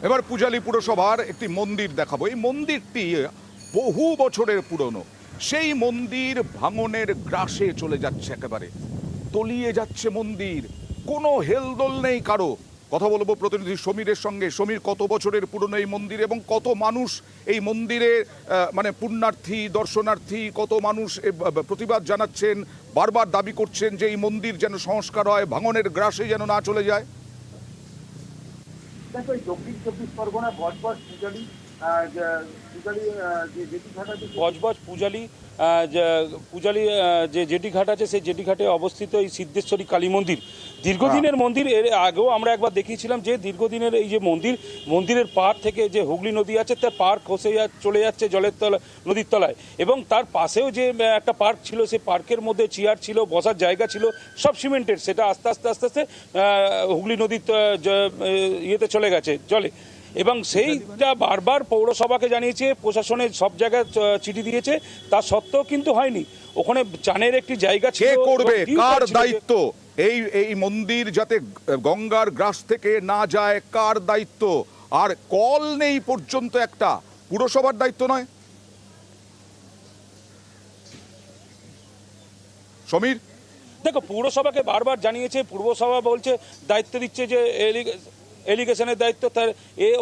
এবার পূজালী পুরসভার একটি মন্দির দেখাবো। এই মন্দিরটি বহু বছরের পুরনো। সেই মন্দির ভাঙনের গ্রাসে চলে যাচ্ছে, একেবারে তলিয়ে যাচ্ছে মন্দির। কোনো হেলদোল নেই কারো। কথা বলবো প্রতিনিধি সমীরের সঙ্গে। সমীর, কত বছরের পুরনো এই মন্দির এবং কত মানুষ এই মন্দিরে মানে পুণ্যার্থী, দর্শনার্থী, কত মানুষ প্রতিবাদ জানাচ্ছেন, বারবার দাবি করছেন যে এই মন্দির যেন সংস্কার হয়, ভাঙনের গ্রাসে যেন না চলে যায়। দেখো, এই দক্ষিণ চব্বিশ পরগনা বজবজ পূজালী যে জেটি ঘাট আছে, সেই জেটি ঘাটে অবস্থিত এই সিদ্ধেশ্বরী কালী মন্দির দীর্ঘদিনের মন্দির। এর আগেও আমরা একবার দেখিয়েছিলাম যে দীর্ঘদিনের এই যে মন্দিরের পাড় থেকে যে হুগলি নদী আছে, তার পাড় খসে চলে যাচ্ছে জলের নদীর তলায়। এবং তার পাশেও যে একটা পার্ক ছিল, সেই পার্কের মধ্যে চেয়ার ছিল, বসার জায়গা ছিল, সব সিমেন্টের। সেটা আস্তে আস্তে হুগলি নদীর ইয়েতে চলে গেছে জলে। এবং সেইটা বারবার পৌরসভাকে জানিয়েছে, প্রশাসনের সব জায়গায় চিঠি দিয়েছে, তা সত্ত্বেও কিন্তু হয়নি। ওখানে চানের একটি জায়গা ছিল, করবে, কার দায়িত্ব এই মন্দির যাতে গঙ্গার গ্রাস থেকে না যায়? কার দায়িত্ব? আর কল নেই পর্যন্ত, একটা পুরসভার দায়িত্ব নয়? সমীর, দেখো, পৌরসভাকে বারবার জানিয়েছে, পৌরসভা বলছে দায়িত্ব দিচ্ছে যে এলিগেশনের দায়িত্ব তার,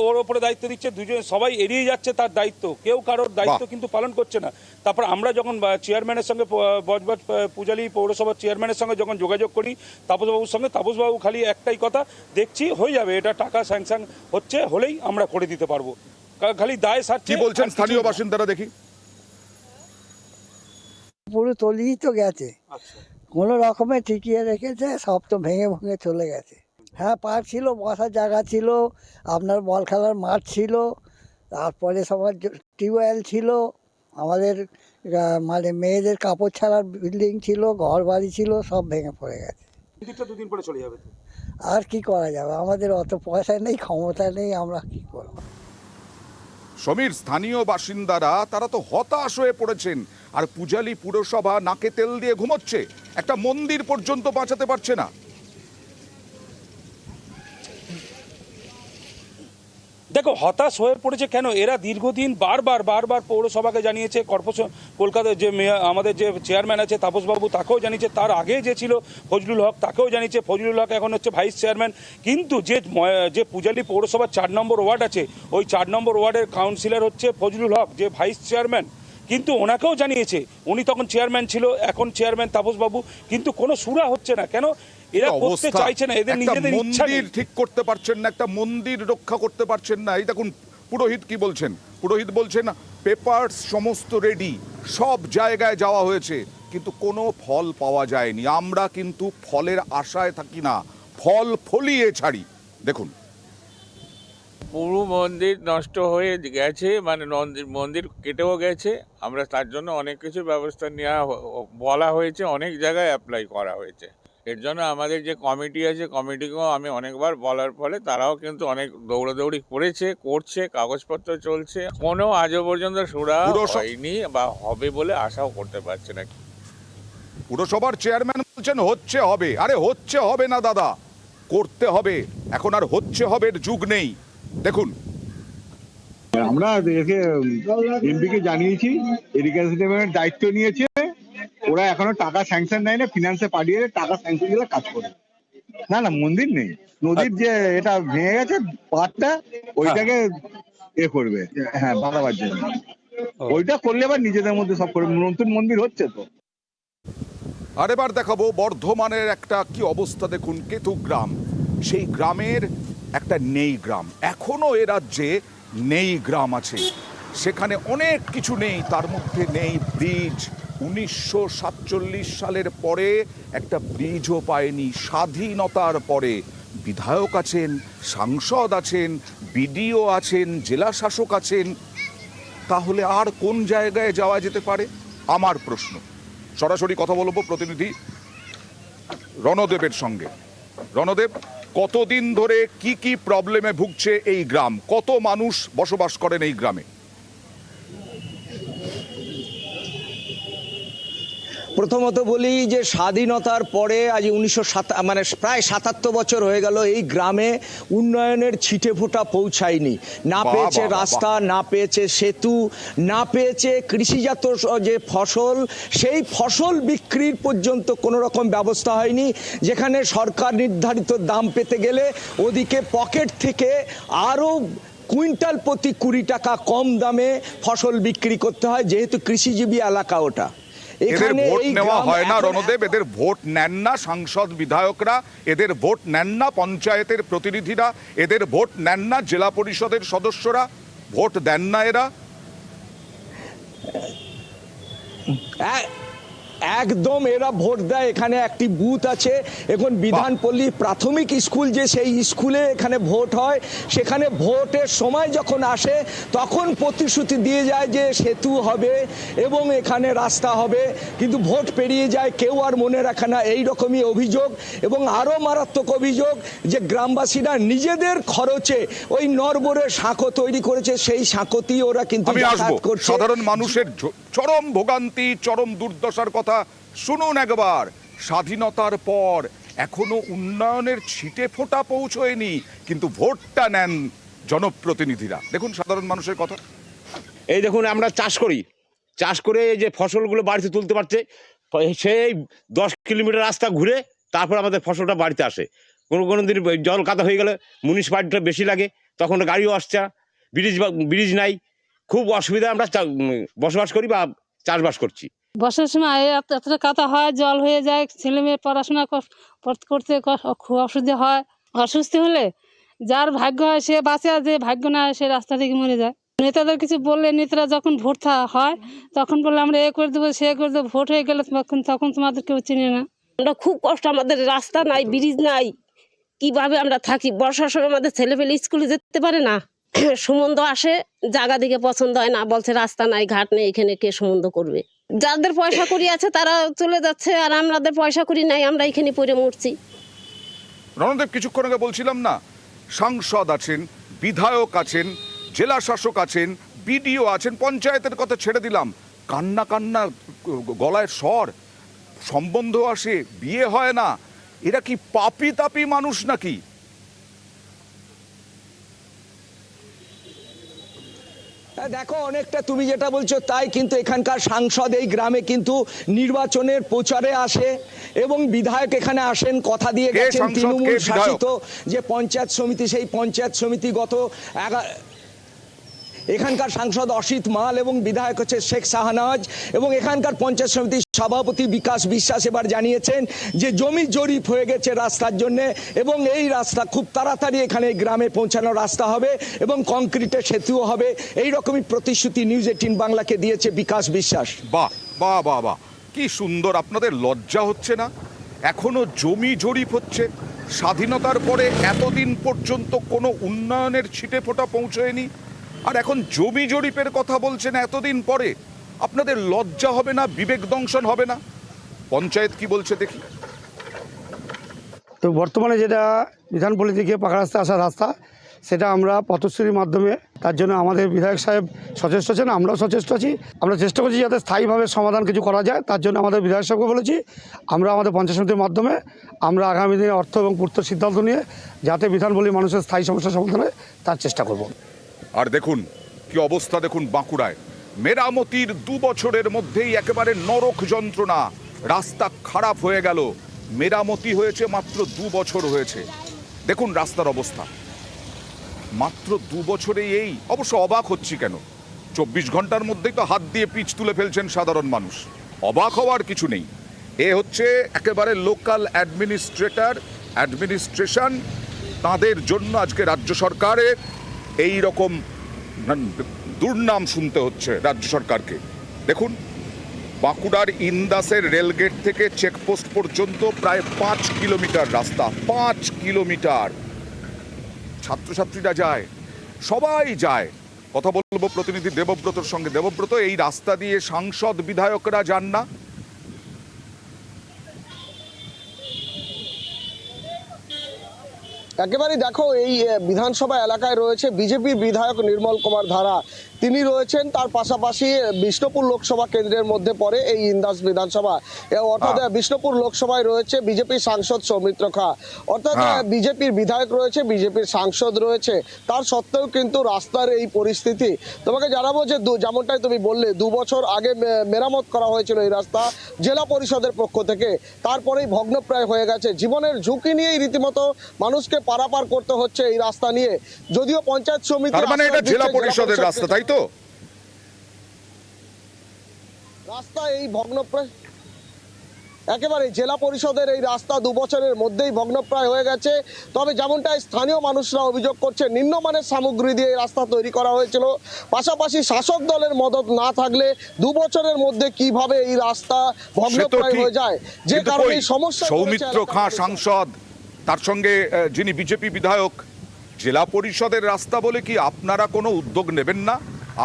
ওর ওপরে দায়িত্ব দিচ্ছে, দুজন সবাই এড়িয়ে যাচ্ছে তার দায়িত্ব, কেউ কারোর দায়িত্ব কিন্তু পালন করছে না। তারপর আমরা যখন চেয়ারম্যানের সঙ্গে, বজবজ পূজালী পৌরসভার চেয়ারম্যানের সঙ্গে যখন যোগাযোগ করি, তাপসবাবুর সঙ্গে, তাপসবাবু খালি একটাই কথা, দেখছি হয়ে যাবে, এটা টাকা স্যাংশন হচ্ছে, হলেই আমরা করে দিতে পারবো। খালি দায় সারছে। কি বলছেন স্থানীয় বাসিন্দারা দেখি? পুরো তলিয়ে তো গেছে, কোনো রকমে টিকিয়ে রেখেছে, সব তো ভেঙে ভেঙে চলে গেছে। হ্যাঁ, পার্ক ছিল, বসার জায়গা ছিল, আপনার বল খেলার মাঠ ছিল, তারপরে সবার টিউবওয়েল ছিল, আমাদের মানে মেয়েদের কাপড় ছাড়ার বিল্ডিং ছিল, ঘর বাড়ি ছিল, সব ভেঙে পড়ে গেছে। দুদিন পরে চলে যাবে। আর কি করা যাবে, আমাদের অত পয়সা নেই, ক্ষমতা নেই, আমরা কি করব। সমীর, স্থানীয় বাসিন্দারা তারা তো হতাশ হয়ে পড়েছেন, আর পূজালী পুরসভা নাকে তেল দিয়ে ঘুমোচ্ছে, একটা মন্দির পর্যন্ত বাঁচাতে পারছে না। দেখো, হতাশ হয়ে পড়েছে কেন, এরা দীর্ঘদিন বারবার পৌরসভাকে জানিয়েছে, কর্পোরেশন কলকাতার যে আমাদের যে চেয়ারম্যান আছে তাপসবাবু, তাকেও জানিয়েছে, তার আগে যে ছিল ফজলুল হক, তাকেও জানিয়েছে। ফজলুল হক এখন হচ্ছে ভাইস চেয়ারম্যান। কিন্তু যে পূজালী পৌরসভার 4 নম্বর ওয়ার্ড আছে, ওই 4 নম্বর ওয়ার্ডের কাউন্সিলর হচ্ছে ফজলুল হক, যে ভাইস চেয়ারম্যান। কিন্তু ওনাকেও জানিয়েছে, উনি তখন চেয়ারম্যান ছিল, এখন চেয়ারম্যান তাপসবাবু, কিন্তু কোনো সুরা হচ্ছে না। কেন? এরা করতে চাইছে না, এদের নিজেদের ইচ্ছা নেই। ঠিক করতে পারছেন না, একটা মন্দির রক্ষা করতে পারছেন না। এই দেখুন পুরোহিত কি বলছেন। পুরোহিত বলছেন পেপারস সমস্ত রেডি, সব জায়গায় যাওয়া হয়েছে, কিন্তু কোনো ফল পাওয়া যায়নি। আমরা কিন্তু ফলের আশায় থাকি না, ফল ফলিয়ে ছাড়ি। দেখুন, পুরো মন্দির নষ্ট হয়ে গেছে, মানে মন্দির কেটেও গেছে। আমরা তার জন্য অনেক কিছু ব্যবস্থা নেওয়া বলা হয়েছে, অনেক জায়গায় অ্যাপ্লাই করা হয়েছে। এর জন্য আমাদের যে কমিটি আছে, কমিটিকেও আমি অনেকবার বলার ফলে তারাও কিন্তু অনেক দৌড়াদৌড়ি করছে, কাগজপত্র চলছে। কোনো আজও পর্যন্ত সুরা হয়নি বা হবে বলে আশাও করতে পারছে না। পুরসভার চেয়ারম্যান বলছেন হচ্ছে হবে। আরে হচ্ছে হবে না দাদা, করতে হবে। এখন আর হচ্ছে হবের যুগ নেই। দেখুন, আমরা এমপিকে জানিয়েছি, ইরিগেশন ডিপার্টমেন্ট দায়িত্ব নিয়েছে, ওরা এখনো টাকা স্যাংশন নেয় না, ফিনান্সে পাঠিয়ে টাকা স্যাংশন দিলে কাজ করে। না, মন্দির নেই, নদীর যে এটা ভেঙে গেছে পাড়টা, ওইটাকে করবে, হ্যাঁ, বাড়াবার জন্য। ওইটা করলে আবার নিজেদের মধ্যে সব করবে, নতুন মন্দির হচ্ছে তো। আর এবার দেখাবো বর্ধমানের একটা কি অবস্থা। দেখুন, কেতুগ্রাম, সেই গ্রামের একটা নেই গ্রাম। এখনো এ রাজ্যে নেই গ্রাম আছে, সেখানে অনেক কিছু নেই, তার মধ্যে নেই ব্রিজ। 1947 সালের পরে একটা ব্রিজও পায়নি। স্বাধীনতার পরে বিধায়ক আছেন, সাংসদ আছেন, বিডিও আছেন, জেলা শাসক আছেন, তাহলে আর কোন জায়গায় যাওয়া যেতে পারে? আমার প্রশ্ন। সরাসরি কথা বলবো প্রতিনিধি রণদেবের সঙ্গে। রণদেব, কতদিন ধরে কি প্রবলেমে ভুগছে এই গ্রাম? কত মানুষ বসবাস করেন এই গ্রামে? প্রথমত বলি যে স্বাধীনতার পরে আজ 1907 মানে প্রায় 77 বছর হয়ে গেল এই গ্রামে উন্নয়নের ছিটে ফোঁটা পৌঁছায়নি। না বাহ, পেয়েছে বাহ, বাহ, রাস্তা, না পেয়েছে সেতু, না পেয়েছে কৃষিজাত যে ফসল, সেই ফসল বিক্রির পর্যন্ত কোনো রকম ব্যবস্থা হয়নি। যেখানে সরকার নির্ধারিত দাম পেতে গেলে ওদিকে পকেট থেকে আরও কুইন্টাল প্রতি 20 টাকা কম দামে ফসল বিক্রি করতে হয়, যেহেতু কৃষিজীবী এলাকা ওটা। এদের ভোট এই নেওয়া গ্রাম হয় না এখন- রণদেব, এদের ভোট নেন না সাংসদ বিধায়করা, এদের ভোট নেন না পঞ্চায়েতের প্রতিনিধিরা, এদের ভোট নেন না জেলা পরিষদের সদস্যরা, ভোট দেন না এরা। একদম এরা ভোট দেয়। এখানে একটি বুথ আছে, এখন বিধানপল্লী প্রাথমিক স্কুল যে সেই স্কুলে এখানে ভোট হয়, সেখানে ভোটের সময় যখন আসে তখন প্রতিশ্রুতি দিয়ে যায় যে সেতু হবে এবং এখানে রাস্তা হবে, কিন্তু ভোট পেরিয়ে যায়, কেউ আর মনে রাখে না। এই রকমই অভিযোগ। এবং আরও মারাত্মক অভিযোগ যে গ্রামবাসীরা নিজেদের খরচে ওই নরবরে সাঁকো তৈরি করেছে, সেই সাঁকোতেই ওরা কিন্তু আমি আসবো, যাতায়াত করছে। সাধারণ মানুষের চরম ভোগান্তি, চরম দুর্দশার কথা শুনুন একবার। স্বাধীনতার পর এখনো উন্নয়নের ছিটে ফোঁটা পৌঁছয়নি, কিন্তু ভোটটা নেন জনপ্রতিনিধিরা। দেখুন সাধারণ মানুষের কথা। এই দেখুন, আমরা চাষ করি, চাষ করে এই যে ফসলগুলো বাড়িতে তুলতে পারছে, সেই 10 কিলোমিটার রাস্তা ঘুরে তারপর আমাদের ফসলটা বাড়িতে আসে। কোনো দিন জল কাদা হয়ে গেলে মুনিসিপালিটিটা বেশি লাগে, তখন গাড়িও আসছে, ব্রিজ নাই, খুব অসুবিধা আমরা বসবাস করি বা চাষবাস করছি। বর্ষার সময় এতটা কাদা হয়, জল হয়ে যায়, ছেলে মেয়ে পড়াশোনা করতে খুব অসুবিধা হয়। অসুস্থ হলে যার ভাগ্য হয় সে বাঁচে, আর যে ভাগ্য না হয় সে রাস্তা থেকে মরে যায়। নেতাদের কিছু বললে, নেতারা যখন ভোট হয় তখন বললে আমরা এ করে দেবো, সে করে দেবো, ভোট হয়ে গেলে তখন তোমাদের কেউ চিনে না। আমরা খুব কষ্ট, আমাদের রাস্তা নাই, ব্রিজ নাই, কিভাবে আমরা থাকি। বর্ষার সময় আমাদের ছেলেপেলে স্কুলে যেতে পারে না, সম্বন্ধ আসে, জায়গা দিকে পছন্দ হয় না, বলছে রাস্তা নাই, ঘাট নেই, এখানে কে সম্বন্ধ করবে। যাদের পয়সা করি আছে তারা চলে যাচ্ছে, আর আমাদের পয়সা করি নাই, আমরা এখানে পড়ে মরছি। রণদেব, কিছুক্ষণ আগে বলছিলাম না, সাংসদ আছেন, বিধায়ক আছেন, জেলা শাসক আছেন, বিডিও আছেন, পঞ্চায়েতের কথা ছেড়ে দিলাম, কান্না কান্না গলায় স্বর, সম্বন্ধ আসে, বিয়ে হয় না। এরা কি পাপি তাপি মানুষ নাকি? দেখো, অনেকটা তুমি যেটা বলছো তাই, কিন্তু এখানকার সাংসদ এই গ্রামে কিন্তু নির্বাচনের প্রচারে আসে এবং বিধায়ক এখানে আসেন, কথা দিয়ে গেছেন সাংসদ, কে তৃণমূল বিধায়ক? শাসিত যে পঞ্চায়েত সমিতি, সেই পঞ্চায়েত সমিতি এখানকার সাংসদ অসিত মাল এবং বিধায়ক হচ্ছে শেখ শাহনাজ। এবং এখানকার পঞ্চায়েত সমিতির সভাপতি বিকাশ বিশ্বাস এবার জানিয়েছেন যে জমি জরিপ হয়ে গেছে রাস্তার জন্য, এবং এই রাস্তা খুব তাড়াতাড়ি এখানে গ্রামে পৌঁছানোর রাস্তা হবে এবং কংক্রিটের সেতুও হবে। এই রকমই প্রতিশ্রুতি নিউজ 18 বাংলাকে দিয়েছে বিকাশ বিশ্বাস। বাহ বাহ বাহ বাহ, কি সুন্দর! আপনাদের লজ্জা হচ্ছে না? এখনো জমি জরিপ হচ্ছে। স্বাধীনতার পরে এতদিন পর্যন্ত কোনো উন্নয়নের ছিটে ফোঁটা পৌঁছয়নি, আর এখন জমি জরিপের কথা বলছেন এতদিন পরে। আপনাদের লজ্জা হবে না? বিবেক দংশন হবে না? পঞ্চায়েত কি বলছে দেখি। তো বর্তমানে যেটা বিধানপল্লী থেকে পাকা রাস্তা আসার রাস্তা, সেটা আমরা পথশ্রীর মাধ্যমে, তার জন্য আমাদের বিধায়ক সাহেব সচেষ্ট আছেন, আমরাও সচেষ্ট আছি। আমরা চেষ্টা করছি যাতে স্থায়ীভাবে সমাধান কিছু করা যায়। তার জন্য আমাদের বিধায়ক সাহেবকে বলেছি আমরা আমাদের পঞ্চায়েত সমিতির মাধ্যমে আমরা আগামী দিনে অর্থ এবং পূর্ত সিদ্ধান্ত নিয়ে যাতে বিধানপল্লী মানুষের স্থায়ী সমস্যা সমাধানে তার চেষ্টা করব। আর দেখুন কি অবস্থা, দেখুন বাঁকুড়ায় মেরামতির 2 বছরের মধ্যেই একেবারে নরক যন্ত্রণা। রাস্তা খারাপ হয়ে গেল, মেরামতি হয়েছে মাত্র 2 বছর হয়েছে। দেখুন রাস্তার অবস্থা, মাত্র 2 বছরে এই অবশ্য। অবাক হচ্ছি কেন? 24 ঘন্টার মধ্যেই তো হাত দিয়ে পিচ তুলে ফেলছেন সাধারণ মানুষ। অবাক হওয়ার কিছু নেই। এ হচ্ছে একেবারে লোকাল অ্যাডমিনিস্ট্রেশন। তাদের জন্য আজকে রাজ্য সরকারের এই রকম দুর্নাম শুনতে হচ্ছে রাজ্য সরকারকে। দেখুন, বাঁকুড়ার ইন্দাসের রেলগেট থেকে চেকপোস্ট পর্যন্ত প্রায় 5 কিলোমিটার রাস্তা, 5 কিলোমিটার। ছাত্রছাত্রীরা যায়, সবাই যায়। কথা বলবো প্রতিনিধি দেবব্রতর সঙ্গে। দেবব্রত, এই রাস্তা দিয়ে সাংসদ বিধায়করা যান না? একেবারেই দেখো এই বিধানসভা এলাকায় রয়েছে বিজেপির বিধায়ক নির্মল কুমার ধারা, তিনি রয়েছেন। তার পাশাপাশি বিষ্ণুপুর লোকসভা কেন্দ্রের মধ্যে পড়ে এই ইন্দাস বিধানসভা, অর্থাৎ বিষ্ণুপুর লোকসভায় রয়েছে বিজেপির সাংসদ সৌমিত্র খা, অর্থাৎ বিজেপির বিধায়ক রয়েছে, বিজেপির সাংসদ রয়েছে। তার সত্ত্বেও কিন্তু রাস্তার এই পরিস্থিতি। তোমাকে জানাবো যে যেমনটাই তুমি বললে 2 বছর আগে মেরামত করা হয়েছিল এই রাস্তা জেলা পরিষদের পক্ষ থেকে, তারপরেই ভগ্নপ্রায় হয়ে গেছে। জীবনের ঝুঁকি নিয়েই রীতিমতো মানুষকে পারাপার করতে হচ্ছে এই রাস্তা নিয়ে। যদিও পঞ্চায়েত সমিতি, তার মানে এটা জেলা পরিষদের রাস্তা, তাই তো? রাস্তা এই ভগ্নপ্রায়, একেবারে জেলা পরিষদের এই রাস্তা 2 বছরের মধ্যেই ভগ্নপ্রায় হয়ে গেছে। তবে যেমনটাই স্থানীয় মানুষরা অভিযোগ করছে, নিম্নমানের সামগ্রী দিয়ে এই রাস্তা তৈরি করা হয়েছিল। পাশাপাশি শাসক দলের মদত না থাকলে 2 বছরের মধ্যে কিভাবে এই রাস্তা ভগ্নপ্রায় হয়ে যায়, যে কারণে সমস্যা। সৌমিত্র খাঁ সাংসদ, তার সঙ্গে যিনি বিজেপি বিধায়ক, জেলা পরিষদের রাস্তা বলে কি আপনারা কোনো উদ্যোগ নেবেন না?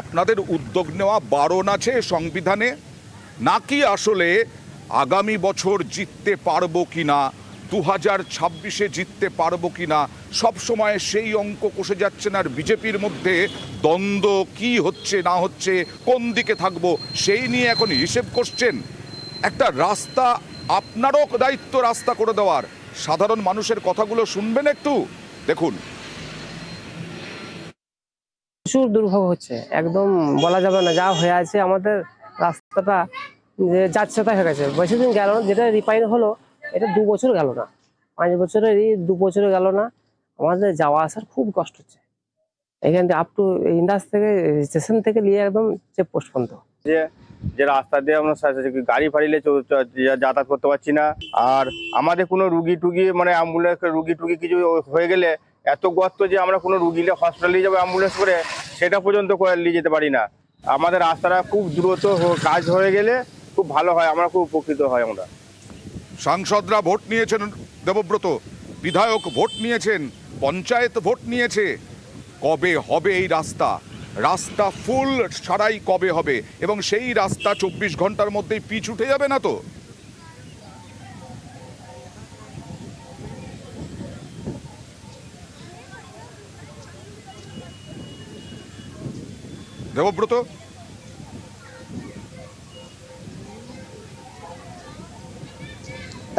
আপনাদের উদ্যোগ নেওয়া বারণ আছে সংবিধানে, নাকি আসলে আগামী বছর জিততে পারবো কিনা, 2026-এ জিততে পারবো কিনা সব সময় সেই অঙ্ক কষে যাচ্ছেন, আর বিজেপির মধ্যে দ্বন্দ্ব কি হচ্ছে না হচ্ছে, কোন দিকে থাকবো সেই নিয়ে এখন হিসেব করছেন? একটা রাস্তা আপনারও দায়িত্ব রাস্তা করে দেওয়ার, সাধারণ মানুষের কথাগুলো শুনবেন একটু। দেখুন, প্রচুর দুর্ভোগ হচ্ছে, একদম বলা যাবে না যা হয়ে আছে। আমাদের রাস্তাটা যে যাচ্ছে তাই হয়ে গেছে, বেশি দিন গেল না, যেটা রিপাইন হলো এটা 2 বছর গেল না, 5 বছরের 2 বছর গেল না। আমাদের যাওয়া আসার খুব কষ্ট হচ্ছে এখান থেকে আপ টু ইন্ডাস থেকে স্টেশন থেকে নিয়ে একদম চেক পোস্ট পর্যন্ত। যে রাস্তা দিয়ে আমরা গাড়ি ফাড়িলে যাতায়াত করতে পারছি না। আর আমাদের কোনো রুগী টুগি মানে অ্যাম্বুলেন্স রুগী টুগি কিছু হয়ে গেলে এত গর্ত যে আমরা কোনো রুগী হসপিটালে নিয়ে যাবো অ্যাম্বুলেন্স করে, সেটা পর্যন্ত করে নিয়ে যেতে পারি না। আমাদের রাস্তাটা খুব দ্রুত কাজ হয়ে গেলে খুব ভালো হয়, আমরা খুব উপকৃত হয়। আমরা সাংসদরা ভোট নিয়েছেন দেবব্রত, বিধায়ক ভোট নিয়েছেন, পঞ্চায়েত ভোট নিয়েছে, কবে হবে এই রাস্তা? রাস্তা ফুল সারাই কবে হবে? এবং সেই রাস্তা 24 ঘন্টার মধ্যেই পিচ উঠে যাবে না তো? দেবব্রত,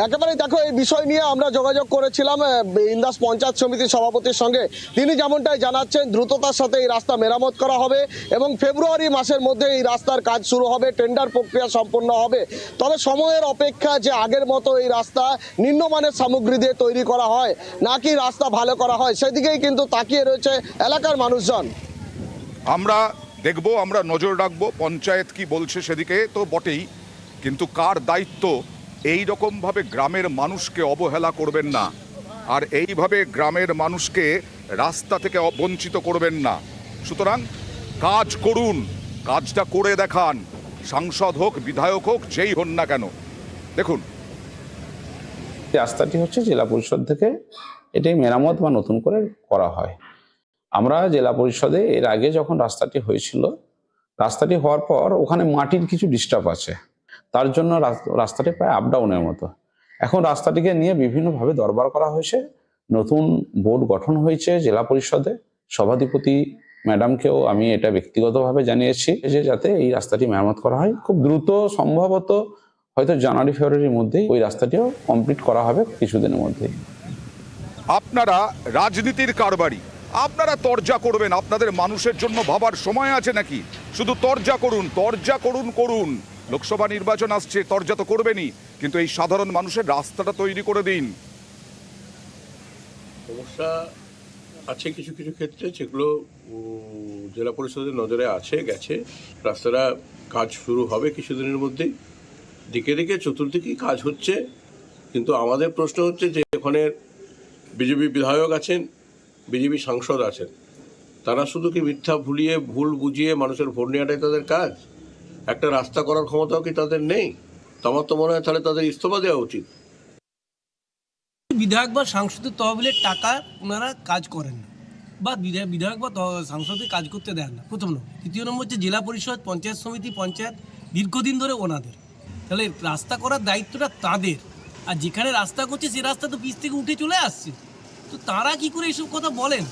একেবারেই দেখো এই বিষয় নিয়ে আমরা যোগাযোগ করেছিলাম ইন্দাস পঞ্চায়েত সমিতির সভাপতির সঙ্গে। তিনি যেমনটাই জানাচ্ছেন, দ্রুততার সাথে এই রাস্তা মেরামত করা হবে এবং ফেব্রুয়ারি মাসের মধ্যে এই রাস্তার কাজ শুরু হবে, টেন্ডার প্রক্রিয়া সম্পন্ন হবে। তবে সময়ের অপেক্ষা যে আগের মতো এই রাস্তা নিম্নমানের সামগ্রী দিয়ে তৈরি করা হয় নাকি রাস্তা ভালো করা হয়, সেদিকেই কিন্তু তাকিয়ে রয়েছে এলাকার মানুষজন। আমরা দেখব, আমরা নজর রাখবো পঞ্চায়েত কি বলছে সেদিকে তো বটেই, কিন্তু কার দায়িত্ব এই রকমভাবে গ্রামের মানুষকে অবহেলা করবেন না, আর এইভাবে গ্রামের মানুষকে রাস্তা থেকে বঞ্চিত করবেন না। সুতরাং কাজ করুন, কাজটা করে দেখান, সাংসদ হোক, বিধায়ক হোক, যেই হন না কেন। দেখুন, রাস্তাটি হচ্ছে জেলা পরিষদ থেকে এটাই মেরামত বা নতুন করে করা হয়। আমরা জেলা পরিষদে এর আগে যখন রাস্তাটি হয়েছিল, রাস্তাটি হওয়ার পর ওখানে মাটির কিছু ডিস্টার্ব আছে, তার জন্য রাস্তাটি প্রায় আপ ডাউনের মতো। এখন রাস্তাটিকে নিয়ে বিভিন্নভাবে দরবার করা হয়েছে, নতুন বোর্ড গঠন হয়েছে জেলা পরিষদে। সভাধিপতি ম্যাডামকেও আমি এটা ব্যক্তিগতভাবে জানিয়েছি যে যাতে এই রাস্তাটি মেরামত করা হয় খুব দ্রুত, সম্ভবত হয়তো জানুয়ারি ফেব্রুয়ারির মধ্যেই ওই রাস্তাটিও কমপ্লিট করা হবে কিছুদিনের মধ্যেই। আপনারা রাজনীতির কারবারি, আপনারা তরজা করবেন, আপনাদের মানুষের জন্য ভাবার সময় আছে নাকি? শুধু তরজা করুন, তরজা করুন করুন। লোকসভা নির্বাচন আসছে, তরজা তো করবেনই, কিন্তু এই সাধারণ মানুষের রাস্তাটা তৈরি করে দিন। সমস্যা আছে কিছু কিছু ক্ষেত্রে, যেগুলো জেলা পরিষদের নজরে গেছে। রাস্তাটা কাজ শুরু হবে কিছুদিনের মধ্যেই, দিকে দিকে চতুর্দিকেই কাজ হচ্ছে। কিন্তু আমাদের প্রশ্ন হচ্ছে যে ওখানে বিজেপি বিধায়ক আছেন, বিজেপি সাংসদ আছেন, তারা শুধু কি মিথ্যা ভুল বুঝিয়ে মানুষের ভোট নেওয়াটাই তাদের কাজ? একটা রাস্তা করার ক্ষমতাও কি তাদের নেই? তো আমার তো মনে হয় তাহলে তাদের ইস্তফা দেওয়া উচিত। বিধায়ক বা সাংসদের তহবিলের টাকা ওনারা কাজ করেন না, বা বিধায়ক বা সাংসদকে কাজ করতে দেন না, প্রথম নম্বর। দ্বিতীয় নম্বর হচ্ছে জেলা পরিষদ, পঞ্চায়েত সমিতি, পঞ্চায়েত দীর্ঘদিন ধরে ওনাদের, তাহলে রাস্তা করার দায়িত্বটা তাদের। আর যেখানে রাস্তা করছে সে রাস্তা তো পিচ থেকে উঠে চলে আসছে, তো তারা কি করে এইসব কথা বলেন?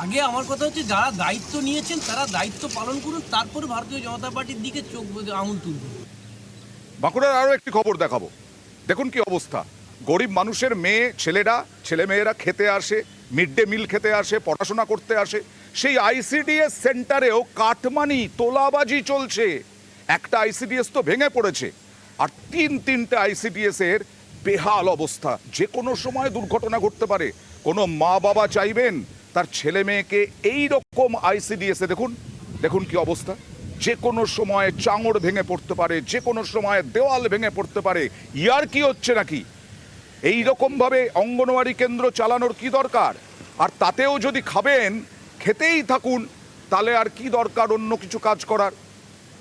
আগে আমার কথা হচ্ছে যারা দায়িত্ব নিয়েছেন তারা দায়িত্ব পালন করুন, তারপরে ভারতীয় জনতা পার্টির দিকে চোখ আঙুল তুলবেন। বাঁকুড়ার আরও একটি খবর দেখাবো। দেখুন কি অবস্থা, গরিব মানুষের ছেলেমেয়েরা খেতে আসে, মিড ডে মিল খেতে আসে, পড়াশোনা করতে আসে। সেই আইসিডিএস সেন্টারেও কাটমানি তোলাবাজি চলছে। একটা আইসিডিএস তো ভেঙে পড়েছে, আর তিনটে আইসিডিএস এর বেহাল অবস্থা। যে কোনো সময় দুর্ঘটনা ঘটতে পারে। কোনো মা বাবা চাইবেন তার ছেলে মেয়েকে এই রকম আইসিডিএস এ দেখুন কি অবস্থা। যে কোনো সময় চাঙড় ভেঙে পড়তে পারে, যে কোনো সময় দেওয়াল ভেঙে পড়তে পারে। ইয়ার কি হচ্ছে নাকি? এই রকমভাবে অঙ্গনওয়াড়ি কেন্দ্র চালানোর কি দরকার? আর তাতেও যদি খাবেন, খেতেই থাকুন, তাহলে আর কি দরকার অন্য কিছু কাজ করার?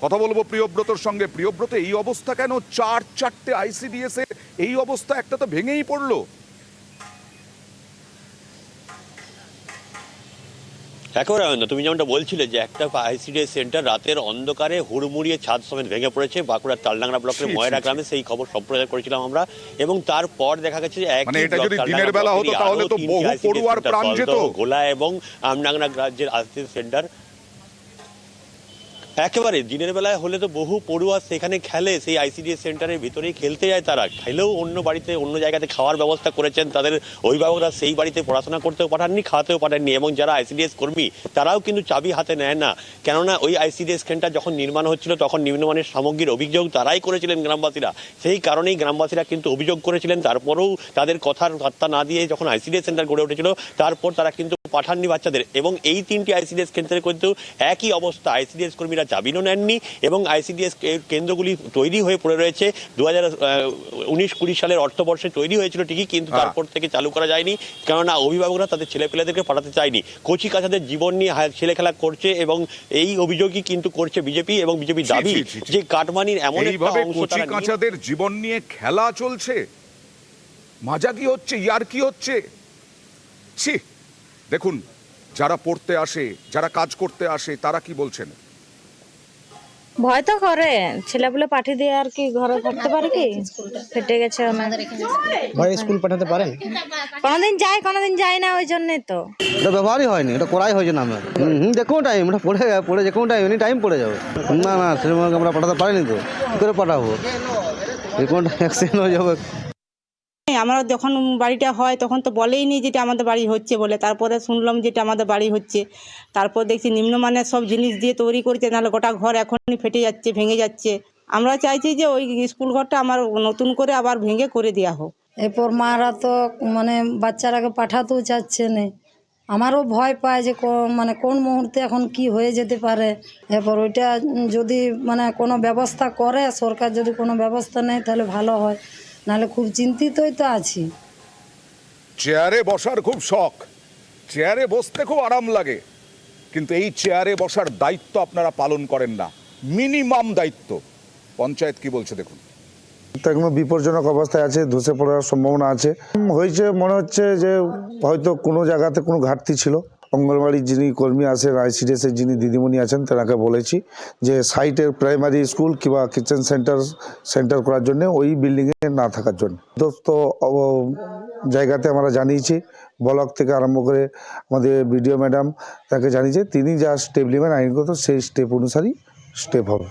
কথা বলবো প্রিয়ব্রতর সঙ্গে। প্রিয়ব্রত, এই অবস্থা কেন? চারটে আইসিডিএস এর এই অবস্থা, একটা তো ভেঙেই পড়লো। একেবারে আনন্দ, তুমি যেমনটা বলছিলে যে একটা আইসিডিএস সেন্টার রাতের অন্ধকারে হুড়মুড়িয়ে ছাদ সমেত ভেঙে পড়েছে বাঁকুড়ার তালডাংরা ব্লকের ময়রা গ্রামে। সেই খবর সম্প্রচার করেছিলাম আমরা, এবং তারপর দেখা গেছে যে গোলা এবং আমডাংরা রাজ্যের আইসিডিএস সেন্টার একেবারে দিনের বেলায় হলে তো বহু পড়ুয়া সেখানে খেলে, সেই আইসিডিএস সেন্টারের ভিতরেই খেলতে যায় তারা। খেলেও অন্য বাড়িতে অন্য জায়গাতে খাওয়ার ব্যবস্থা করেছেন, তাদের অভিভাবকরা সেই বাড়িতে পড়াশোনা করতেও পাঠাননি, খাওয়াতেও পাঠাননি। এবং যারা আইসিডিএস কর্মী তারাও কিন্তু চাবি হাতে নেয় না, কেননা ওই আইসিডিএস সেন্টার যখন নির্মাণ হচ্ছিল তখন নিম্নমানের সামগ্রীর অভিযোগ তারাই করেছিলেন গ্রামবাসীরা। সেই কারণেই গ্রামবাসীরা কিন্তু অভিযোগ করেছিলেন। তারপরেও তাদের কথার পাত্তা না দিয়ে যখন আইসিডিএস সেন্টার গড়ে উঠেছিল তারপর তারা কিন্তু পাঠাননি বাচ্চাদের। এবং এই তিনটি আইসিডিএস কেন্দ্রে কিন্তু একই অবস্থা, আইসিডিএস কর্মীরা চাবিনও নেননি এবং আইসিডিএস কেন্দ্রগুলি তৈরি হয়ে পড়ে রয়েছে। 2019-20 সালের অর্থবর্ষে তৈরি হয়েছিল ঠিকই, কিন্তু তারপর থেকে চালু করা যায়নি, কেননা অভিভাবকরা তাদের ছেলেপেলেদেরকে পাঠাতে চায়নি। কচি কাচাদের জীবন নিয়ে ছেলে খেলা করছে, এবং এই অভিযোগই কিন্তু করছে বিজেপি। এবং বিজেপি দাবি যে কাটমানির এমন একটা অংশ, কচি কাচাদের জীবন নিয়ে খেলা চলছে, মজা কি হচ্ছে, ইয়ার কি হচ্ছে। ছি, দেখুন যারা পড়তে আসে, যারা কাজ করতে আসে, তারা কি বলছেন? ভয় তো করে, ছেলেপুলে পাঠিয়ে দিয়ে আর কি ঘরে থাকতে পারে কি, ফেটে গেছে। ভাই স্কুল পাঠাতে পারেন? কোনোদিন যায় কোনোদিন যায় না, ওই জন্যই তো এটা ব্যবহারই হয়নি, এটা করাই হয়েছে না আমার। যে কোনো টাইম এটা পড়ে যে কোনো টাইম এনি টাইম পড়ে যাবে। না সেরকম আমরা পাঠাতে পারিনি, তো কি করে পাঠাবো, যে কোনো টাইম অ্যাক্সিডেন্ট হয়ে যাবে। আমরা যখন বাড়িটা হয় তখন তো বলেই নি যেটা আমাদের বাড়ি হচ্ছে বলে, তারপরে শুনলাম যেটা আমাদের বাড়ি হচ্ছে। তারপর দেখছি নিম্নমানের সব জিনিস দিয়ে তৈরি করছে, নাহলে গোটা ঘর এখনই ফেটে যাচ্ছে, ভেঙে যাচ্ছে। আমরা চাইছি যে ওই স্কুল ঘরটা আমার নতুন করে আবার ভেঙে করে দেওয়া হোক। এরপর মারা তো মানে বাচ্চারাকে পাঠাতেও চাচ্ছে না। আমারও ভয় পায় যে মানে কোন মুহূর্তে এখন কি হয়ে যেতে পারে। এরপর ওইটা যদি মানে কোনো ব্যবস্থা করে সরকার, যদি কোনো ব্যবস্থা নেয় তাহলে ভালো হয়, নাহলে খুব চিন্তিতই তো আছি। চেয়ারে বসার খুব শখ, চেয়ারে বসতে খুব আরাম লাগে, কিন্তু এই চেয়ারে বসার দায়িত্ব আপনারা পালন করেন না, মিনিমাম দায়িত্ব। পঞ্চায়েত কি বলছে দেখুন। একদম বিপজ্জনক অবস্থায় আছে, ধসে পড়ার সম্ভাবনা আছে। হয়েছে মনে হচ্ছে যে হয়তো কোনো জায়গাতে কোনো ঘাটতি ছিল। অঙ্গনওয়াড়ির যিনি কর্মী আছেন, আইসিডিএসের যিনি দিদিমণি আছেন, তেনাকে বলেছি যে সাইটের প্রাইমারি স্কুল কিংবা কিচেন সেন্টার করার জন্য ওই বিল্ডিংয়ে না থাকার জন্য। তো জায়গাতে আমরা জানিয়েছি, ব্লক থেকে আরম্ভ করে আমাদের বিডিও ম্যাডাম তাকে জানিয়েছে, তিনি যা স্টেপ নেবেন আইনগত সেই স্টেপ অনুসারেই স্টেপ হবে।